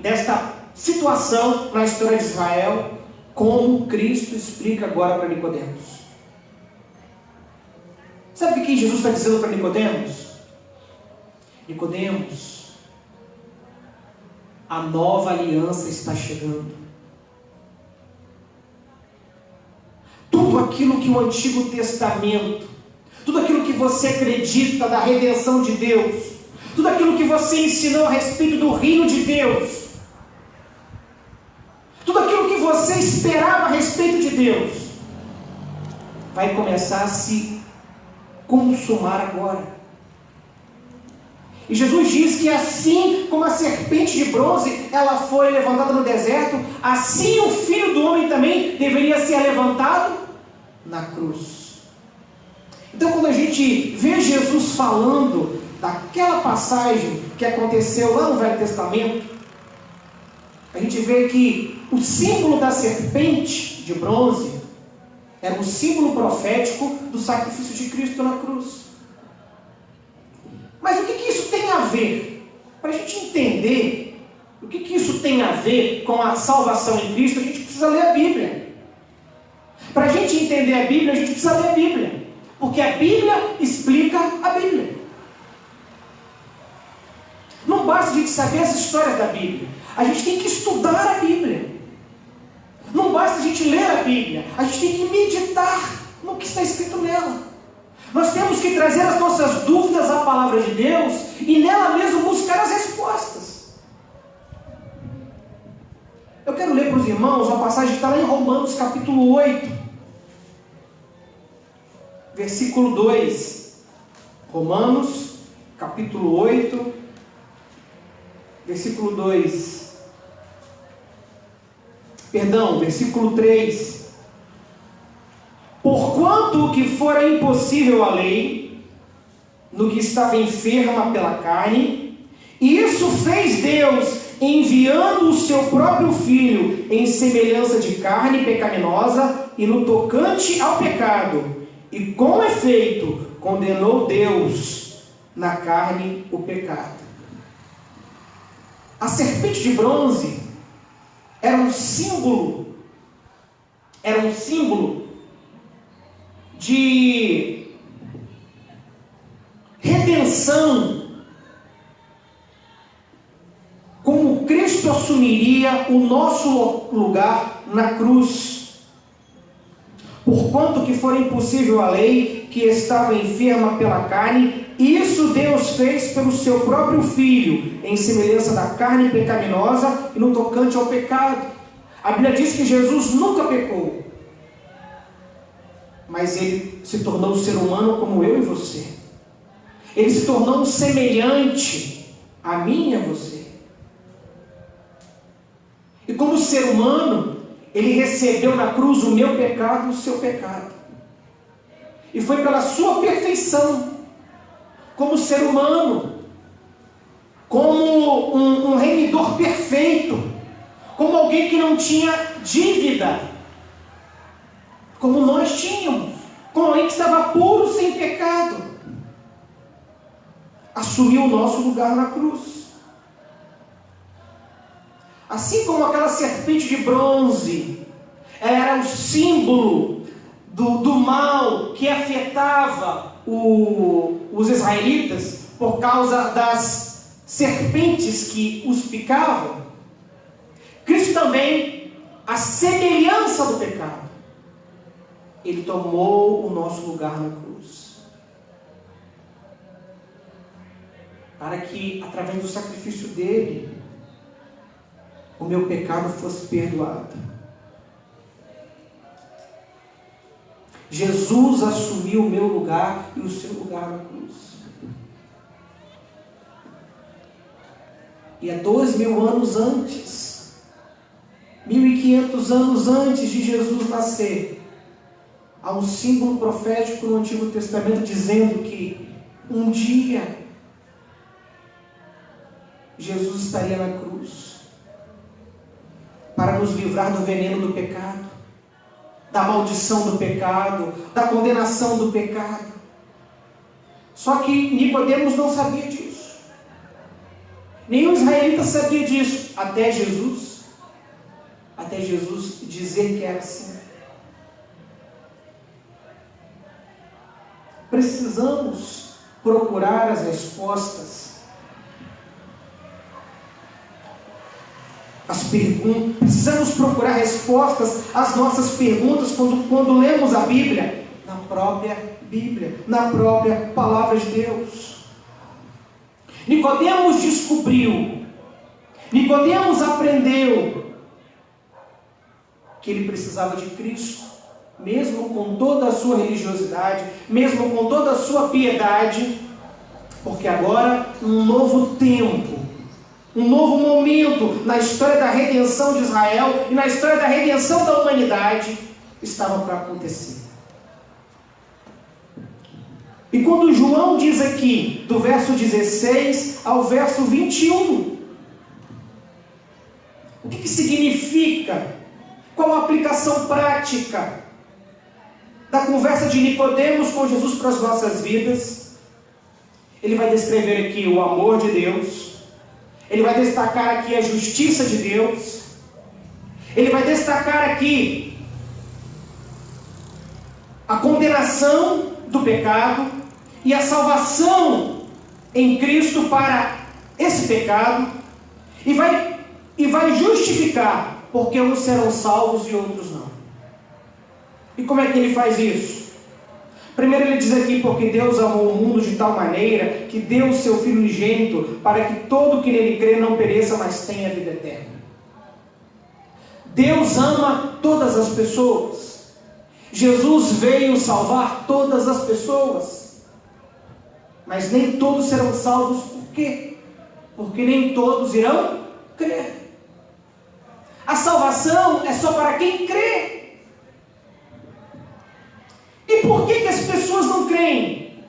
Speaker 1: desta situação na história de Israel, como Cristo explica agora para Nicodemos. Sabe o que Jesus está dizendo para Nicodemos? Nicodemos, a nova aliança está chegando. Tudo aquilo que o Antigo Testamento, tudo aquilo que você acredita da redenção de Deus, tudo aquilo que você ensinou a respeito do reino de Deus, tudo aquilo que você esperava a respeito de Deus, vai começar a se consumar agora. E Jesus diz que assim como a serpente de bronze ela foi levantada no deserto, assim o Filho do Homem também deveria ser levantado na cruz. Então, quando a gente vê Jesus falando daquela passagem que aconteceu lá no Velho Testamento, a gente vê que o símbolo da serpente de bronze era um símbolo profético do sacrifício de Cristo na cruz. Mas o que isso tem a ver? Para a gente entender o que isso tem a ver com a salvação em Cristo, a gente precisa ler a Bíblia. Para a gente entender a Bíblia, a gente precisa ler a Bíblia. Porque a Bíblia explica a Bíblia. Não basta a gente saber as histórias da Bíblia. A gente tem que estudar a Bíblia. Não basta a gente ler a Bíblia. A gente tem que meditar no que está escrito nela. Nós temos que trazer as nossas dúvidas à palavra de Deus e nela mesmo buscar as respostas. Eu quero ler para os irmãos uma passagem que está lá em Romanos capítulo 8. Versículo 2, Romanos, capítulo 8, versículo 2, versículo 3. Porquanto o que fora impossível à lei, no que estava enferma pela carne, isso fez Deus, enviando o seu próprio Filho em semelhança de carne pecaminosa e no tocante ao pecado, e com efeito condenou Deus na carne o pecado. A serpente de bronze era um símbolo de redenção, como Cristo assumiria o nosso lugar na cruz. Porquanto que for impossível a lei, que estava enferma pela carne, isso Deus fez pelo seu próprio Filho, em semelhança da carne pecaminosa e no tocante ao pecado. A Bíblia diz que Jesus nunca pecou, mas Ele se tornou ser humano como eu e você. Ele se tornou semelhante a mim e a você. E como ser humano, Ele recebeu na cruz o meu pecado e o seu pecado. E foi pela sua perfeição, como ser humano, como um remidor perfeito, como alguém que não tinha dívida, como nós tínhamos, como alguém que estava puro, sem pecado. assumiu o nosso lugar na cruz. Assim como aquela serpente de bronze, ela era o símbolo do mal que afetava os israelitas por causa das serpentes que os picavam. Cristo também, a semelhança do pecado, ele tomou o nosso lugar na cruz, para que, através do sacrifício dele, o meu pecado fosse perdoado. Jesus assumiu o meu lugar e o seu lugar na cruz. E há 2000 anos antes, 1500 anos antes de Jesus nascer, há um símbolo profético no Antigo Testamento dizendo que um dia Jesus estaria na cruz para nos livrar do veneno do pecado, da maldição do pecado, da condenação do pecado. Só que Nicodemos não sabia disso. Nenhum israelita sabia disso, até Jesus dizer que era assim. Precisamos procurar as respostas, as perguntas. Precisamos procurar respostas às nossas perguntas quando lemos a Bíblia, na própria Bíblia, na própria Palavra de Deus. Nicodemos descobriu, Nicodemos aprendeu que ele precisava de Cristo, mesmo com toda a sua religiosidade, mesmo com toda a sua piedade, porque agora um novo tempo, um novo momento na história da redenção de Israel e na história da redenção da humanidade estava para acontecer. E quando João diz aqui, do verso 16 ao verso 21, o que significa? Qual a aplicação prática da conversa de Nicodemos com Jesus para as nossas vidas? Ele vai descrever aqui o amor de Deus, ele vai destacar aqui a justiça de Deus, ele vai destacar aqui a condenação do pecado e a salvação em Cristo para esse pecado, e vai justificar porque uns serão salvos e outros não. E como é que ele faz isso? Primeiro ele diz aqui, porque Deus amou o mundo de tal maneira que deu o seu Filho unigênito para que todo que nele crê não pereça, mas tenha a vida eterna. Deus ama todas as pessoas. Jesus veio salvar todas as pessoas, mas nem todos serão salvos. Por quê? Porque nem todos irão crer. A salvação é só para quem crê. E por que as pessoas não creem?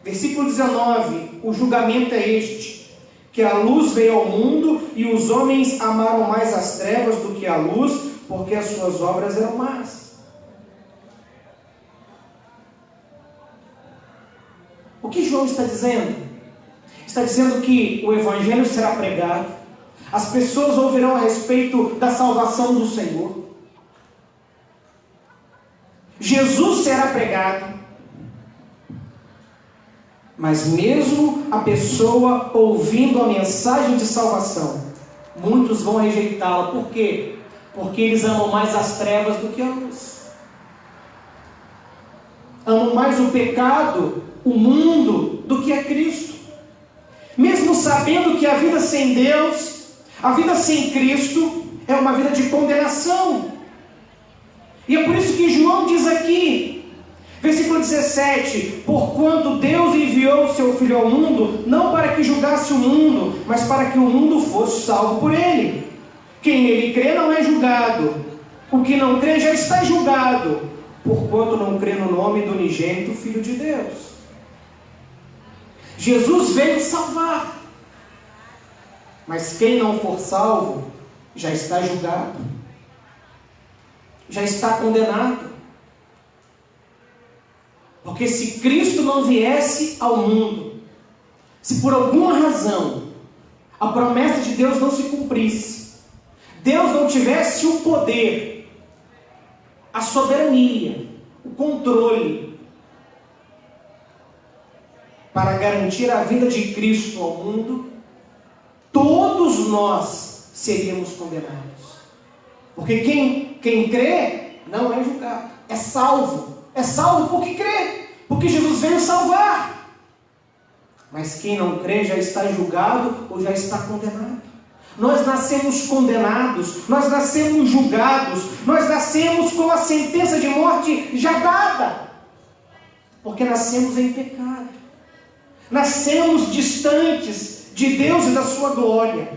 Speaker 1: Versículo 19, o julgamento é este, que a luz veio ao mundo e os homens amaram mais as trevas do que a luz, porque as suas obras eram más. O que João está dizendo? Está dizendo que o Evangelho será pregado, as pessoas ouvirão a respeito da salvação do Senhor, Jesus será pregado, mas mesmo a pessoa ouvindo a mensagem de salvação, muitos vão rejeitá-la. Por quê? Porque eles amam mais as trevas do que a luz, amam mais o pecado, o mundo, do que a Cristo, mesmo sabendo que a vida sem Deus, a vida sem Cristo, é uma vida de condenação. E é por isso que João diz aqui, versículo 17, porquanto Deus enviou o seu Filho ao mundo, não para que julgasse o mundo, mas para que o mundo fosse salvo por ele. Quem nele crê não é julgado, o que não crê já está julgado, porquanto não crê no nome do unigênito Filho de Deus. Jesus veio salvar, mas quem não for salvo, já está julgado, já está condenado. Porque se Cristo não viesse ao mundo, se por alguma razão a promessa de Deus não se cumprisse, Deus não tivesse o poder, a soberania, o controle para garantir a vinda de Cristo ao mundo, todos nós seríamos condenados. Porque quem crê não é julgado, é salvo. É salvo porque crê, porque Jesus veio salvar. Mas quem não crê já está julgado ou já está condenado. Nós nascemos condenados, nós nascemos julgados, nós nascemos com a sentença de morte já dada, porque nascemos em pecado, nascemos distantes de Deus e da sua glória,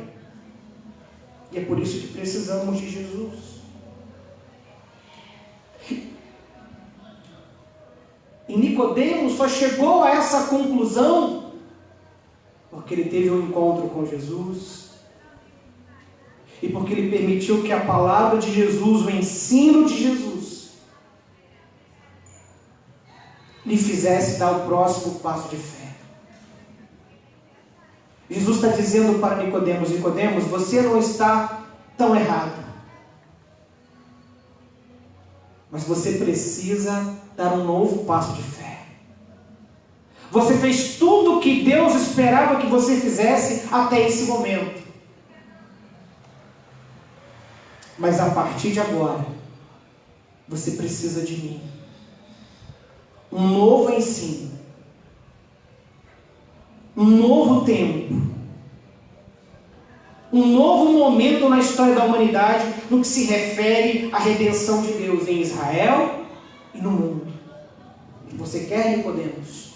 Speaker 1: e é por isso que precisamos de Jesus. E Nicodemos só chegou a essa conclusão porque ele teve um encontro com Jesus e porque ele permitiu que a palavra de Jesus, o ensino de Jesus, lhe fizesse dar o próximo passo de fé. Jesus está dizendo para Nicodemos: Nicodemos, você não está tão errado, mas você precisa dar um novo passo de fé. Você fez tudo o que Deus esperava que você fizesse até esse momento. Mas a partir de agora, você precisa de mim. Um novo ensino. Um novo tempo. Um novo momento na história da humanidade no que se refere à redenção de Deus em Israel e no mundo. O que você quer, Nicodemos?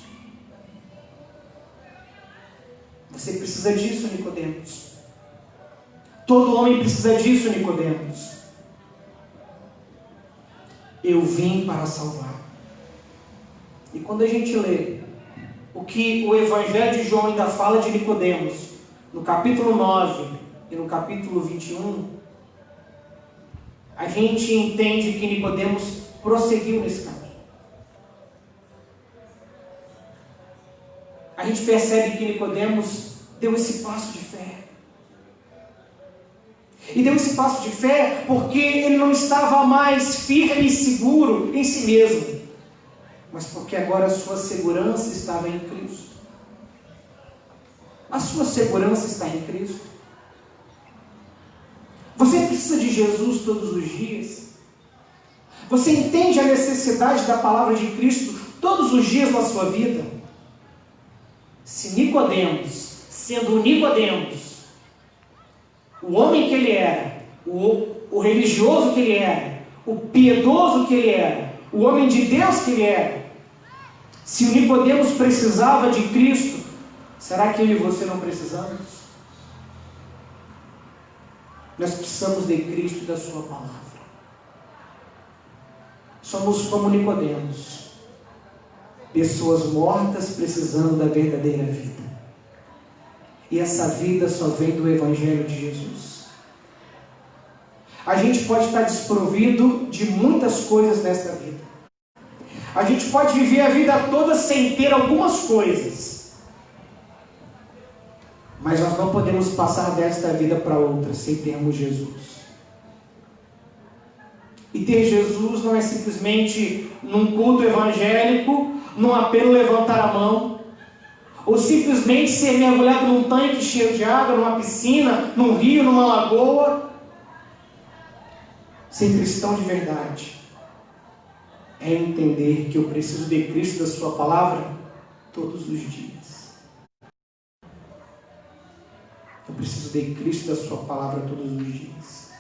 Speaker 1: Você precisa disso, Nicodemos. Todo homem precisa disso, Nicodemos. Eu vim para salvar. E quando a gente lê o que o Evangelho de João ainda fala de Nicodemos, no capítulo 9 e no capítulo 21, a gente entende que Nicodemos prosseguiu nesse caminho. A gente percebe que Nicodemos deu esse passo de fé. E deu esse passo de fé porque ele não estava mais firme e seguro em si mesmo, mas porque agora a sua segurança estava em Cristo. A sua segurança está em Cristo. Você precisa de Jesus todos os dias. Você entende a necessidade da palavra de Cristo todos os dias na sua vida? Se Nicodemos, sendo Nicodemos, o homem que ele era, o religioso que ele era, o piedoso que ele era, o homem de Deus que ele era, se o Nicodemos precisava de Cristo, será que eu e você não precisamos? Nós precisamos de Cristo e da sua palavra. Somos como Nicodemos, pessoas mortas precisando da verdadeira vida. E essa vida só vem do Evangelho de Jesus. A gente pode estar desprovido de muitas coisas nesta vida. A gente pode viver a vida toda sem ter algumas coisas. Mas nós não podemos passar desta vida para outra sem termos Jesus. E ter Jesus não é simplesmente num culto evangélico, num apelo levantar a mão, ou simplesmente ser mergulhado num tanque cheio de água, numa piscina, num rio, numa lagoa. Ser cristão de verdade é entender que eu preciso de Cristo e da sua palavra todos os dias. Eu preciso de Cristo e da sua palavra todos os dias.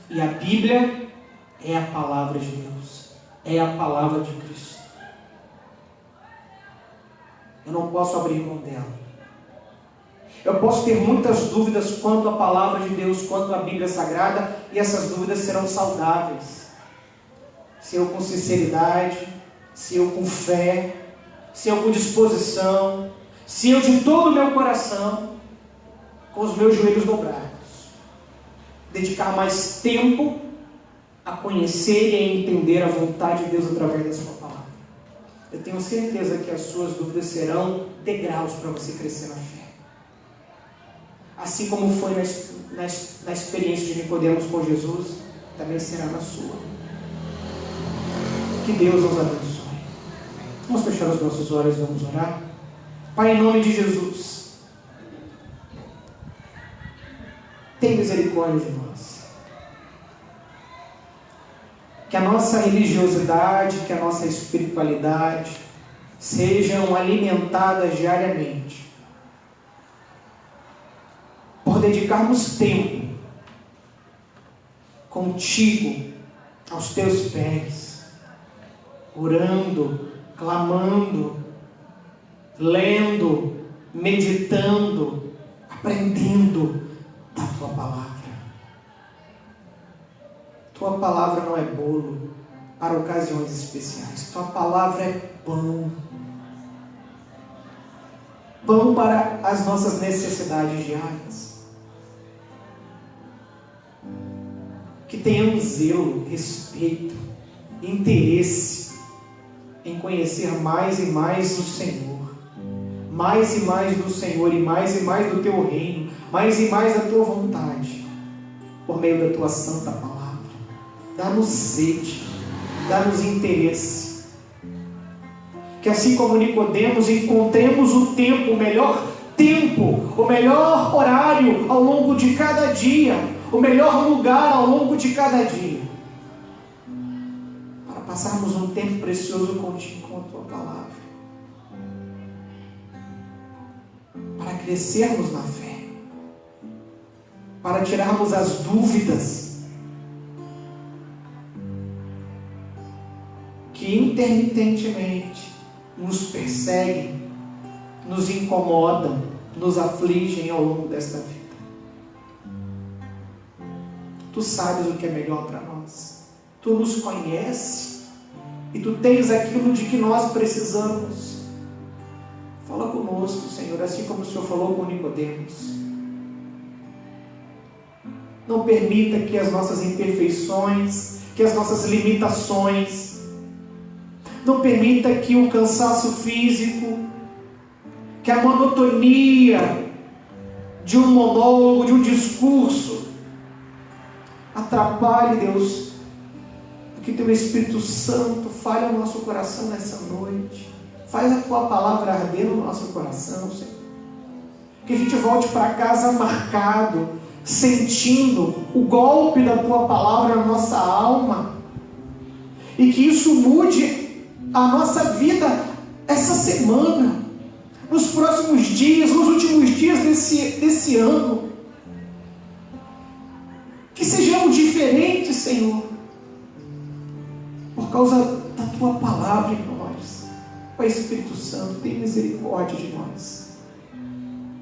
Speaker 1: E a Bíblia é a palavra de Deus, é a palavra de Cristo. Eu não posso abrir mão dela. Eu posso ter muitas dúvidas quanto à palavra de Deus, quanto à Bíblia Sagrada, e essas dúvidas serão saudáveis. Se eu com sinceridade, se eu com fé, se eu com disposição, se eu de todo o meu coração, com os meus joelhos dobrados, dedicar mais tempo a conhecer e a entender a vontade de Deus através da sua palavra. eu tenho certeza que as suas dúvidas serão degraus para você crescer na fé. Assim como foi na experiência de Nicodemos com Jesus, também será na sua. Que Deus nos abençoe. Vamos fechar os nossos olhos e vamos orar. Pai, em nome de Jesus, tem misericórdia de nós. Que a nossa religiosidade, que a nossa espiritualidade sejam alimentadas diariamente, por dedicarmos tempo contigo, aos teus pés, orando, clamando, lendo, meditando, aprendendo da tua palavra. Tua palavra não é bolo para ocasiões especiais. Tua palavra é pão. Pão para as nossas necessidades diárias. Que tenhamos zelo, respeito, interesse em conhecer mais e mais do Senhor. Mais e mais do Senhor e mais do teu reino. Mais e mais da tua vontade. Por meio da tua santa palavra. Dá-nos sede, dá-nos interesse. Que assim como Nicodemos, encontremos o tempo, o melhor horário ao longo de cada dia, o melhor lugar ao longo de cada dia, para passarmos um tempo precioso contigo, com a tua palavra, para crescermos na fé, para tirarmos as dúvidas que intermitentemente nos perseguem, nos incomodam, nos afligem ao longo desta vida. Tu sabes o que é melhor para nós. Tu nos conheces e tu tens aquilo de que nós precisamos. Fala conosco, Senhor, assim como o Senhor falou com Nicodemos. Não permita que as nossas imperfeições, que as nossas limitações, não permita que o cansaço físico, que a monotonia de um monólogo, de um discurso, atrapalhe, Deus, que teu Espírito Santo fale ao nosso coração nessa noite. Faz a tua palavra arder no nosso coração, Senhor. Que a gente volte para casa marcado, sentindo o golpe da tua palavra na nossa alma. E que isso mude a nossa vida essa semana, nos próximos dias, nos últimos dias desse ano. Que sejamos diferentes, Senhor, por causa da tua palavra em nós. Pai Espírito Santo, tem misericórdia de nós,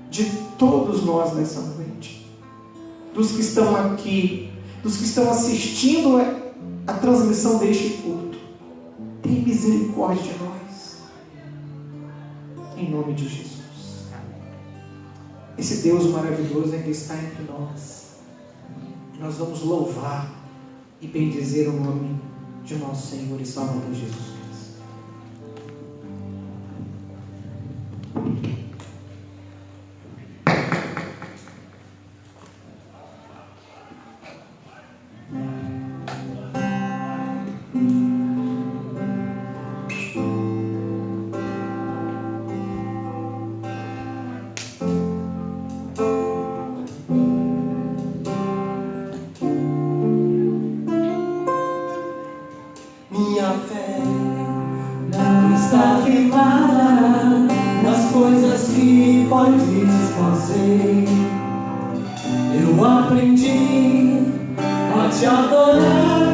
Speaker 1: de todos nós nessa noite, dos que estão aqui, dos que estão assistindo a transmissão deste culto. Tem misericórdia de nós, em nome de Jesus. Esse Deus maravilhoso ainda está entre nós. Nós vamos louvar e bendizer o nome de nosso Senhor e Salvador Jesus Cristo.
Speaker 2: Minha fé não está firmada nas coisas que podes fazer. Eu aprendi a te adorar.